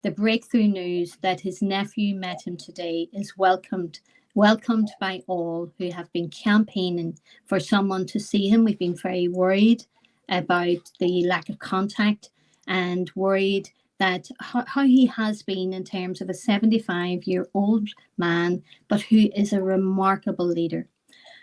The breakthrough news that his nephew met him today is welcomed by all who have been campaigning for someone to see him. We've been very worried about the lack of contact and worried that how he has been in terms of a 75-year-old man, but who is a remarkable leader.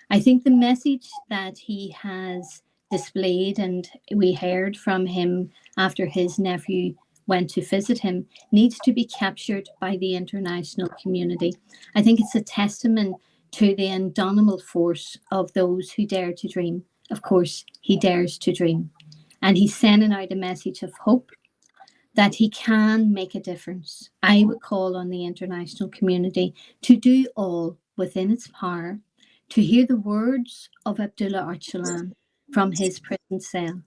I think the message that he has displayed, and we heard from him after his nephew went to visit him, needs to be captured by the international community. I think it's a testament to the indomitable force of those who dare to dream. Of course, he dares to dream. And he's sending out a message of hope that he can make a difference. I would call on the international community to do all within its power to hear the words of Abdullah Öcalan from his prison cell.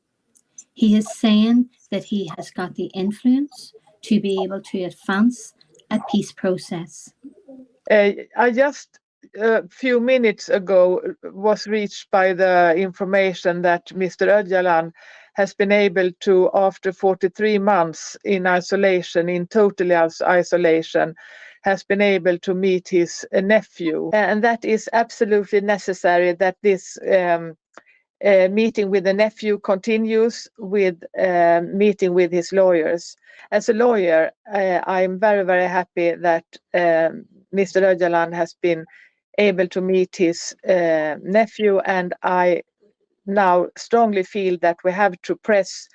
He is saying that he has got the influence to be able to advance a peace process. I just a few minutes ago was reached by the information that Mr. Öcalan has been able to, after 43 months in isolation, in total isolation, has been able to meet his nephew. And that is absolutely necessary that this meeting with the nephew continues with meeting with his lawyers. As a lawyer, I'm very, very happy that Mr. Öcalan has been able to meet his nephew, and I now strongly feel that we have to press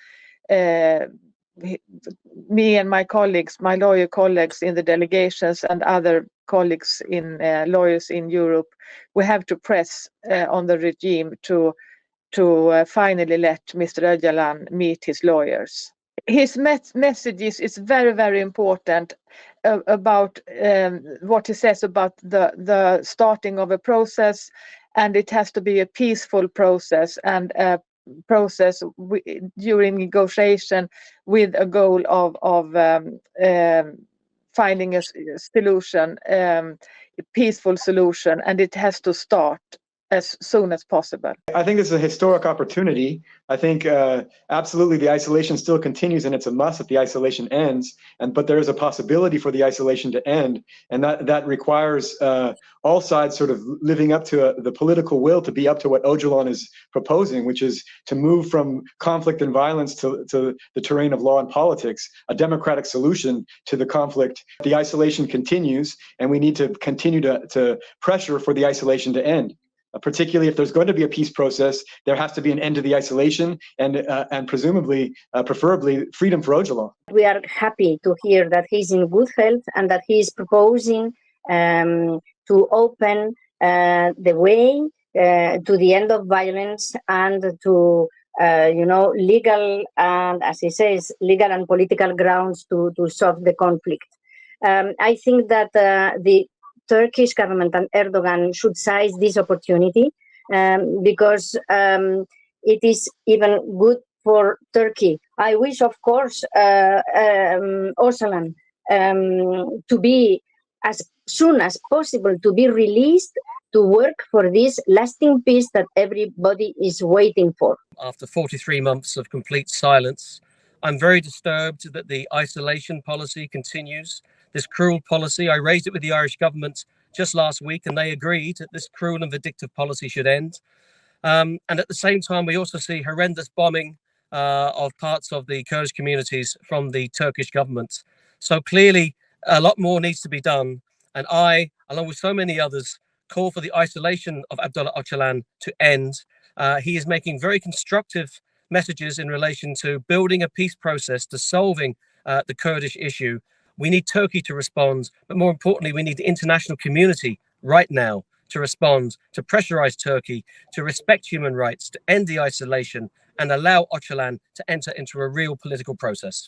me and my colleagues, my lawyer colleagues in the delegations and other colleagues in lawyers in Europe, we have to press on the regime to finally let Mr. Öcalan meet his lawyers. His messages is very, very important about what he says about the starting of a process, and it has to be a peaceful process and a process during negotiation with a goal of finding a solution, a peaceful solution, and it has to start as soon as possible. I think it's a historic opportunity. I think absolutely the isolation still continues, and it's a must that the isolation ends. But there is a possibility for the isolation to end, and that requires all sides sort of living up to the political will to be up to what Öcalan is proposing, which is to move from conflict and violence to the terrain of law and politics, a democratic solution to the conflict. The isolation continues, and we need to continue to pressure for the isolation to end. Particularly if there's going to be a peace process, there has to be an end to the isolation and presumably, preferably, freedom for Öcalan. We are happy to hear that he's in good health and that he is proposing to open the way to the end of violence and to legal and, as he says, legal and political grounds to solve the conflict. I think that the Turkish government and Erdogan should seize this opportunity because it is even good for Turkey. I wish, of course, Öcalan to be as soon as possible to be released to work for this lasting peace that everybody is waiting for. After 43 months of complete silence, I'm very disturbed that the isolation policy continues. This cruel policy, I raised it with the Irish government just last week, and they agreed that this cruel and vindictive policy should end. And at the same time, we also see horrendous bombing of parts of the Kurdish communities from the Turkish government. So clearly, a lot more needs to be done. And I, along with so many others, call for the isolation of Abdullah Öcalan to end. He is making very constructive messages in relation to building a peace process, to solving the Kurdish issue. We need Turkey to respond, but more importantly, we need the international community right now to respond, to pressurize Turkey, to respect human rights, to end the isolation and allow Öcalan to enter into a real political process.